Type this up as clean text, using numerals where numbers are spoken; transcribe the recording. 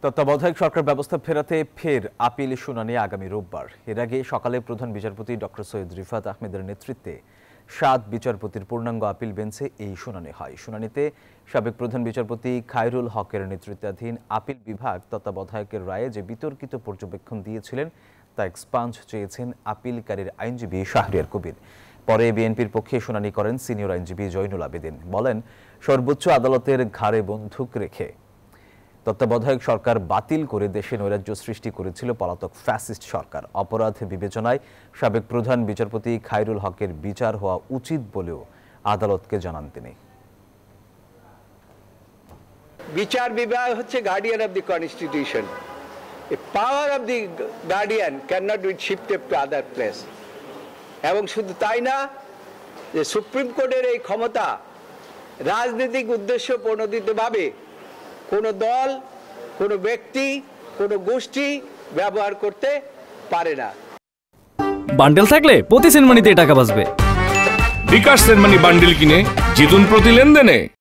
তত্ত্বাবধায়ক সরকার ব্যবস্থা ফেরাতে ফের আপিল শুনানি আগামী রোববার। এর আগে সকালে প্রধান বিচারপতি ডক্টর সৈয়দ রিফাত আহমেদের নেতৃত্বে ৭ বিচারপতির পূর্ণাঙ্গ আপিল বেঞ্চে এই শুনানি হয়। শুনানিতে সাবেক প্রধান বিচারপতি খায়রুল হকের নেতৃত্বাধীন আপিল বিভাগ তত্ত্বাবধায়কের রায়ে যে বিতর্কিত পর্যবেক্ষণ দিয়েছিলেন তা এক্সপাঞ্জ চেয়েছেন আপিলকারীর আইনজীবী শাহরিয়ার কবির। পরে বিএনপির পক্ষে শুনানি করেন সিনিয়র আইনজীবী জয়নুল আবেদিন। বলেন, সর্বোচ্চ আদালতের ঘাড়ে বন্দুক রেখে তত্ত্বাবধায়ক সরকার বাতিল করে দেশে নৈরাজ্য সৃষ্টি করেছিল পলাতক ফ্যাসিস্ট সরকার। অপরাধ বিবেচনায় সাবেক প্রধান বিচারপতি খায়রুল হকের বিচার হওয়া উচিত বলেও আদালতকে জানান তিনি। বিচার বিভাগ হচ্ছে guardian of the constitution. Power of the guardian can not be shifted to other place. এবং শুধু তাই না, যে সুপ্রিম কোর্টের এই ক্ষমতা রাজনৈতিক উদ্দেশ্য প্রণোদিতভাবে কোনো দল, কোনো ব্যক্তি, কোনো গোষ্ঠী ব্যবহার করতে পারে না। বান্ডেল থাকলে প্রতি সেনমানিতে টাকা বাঁচবে। বিকাশ সেনমানি বান্ডেল কিনে জিতুন প্রতি লেনদেনে।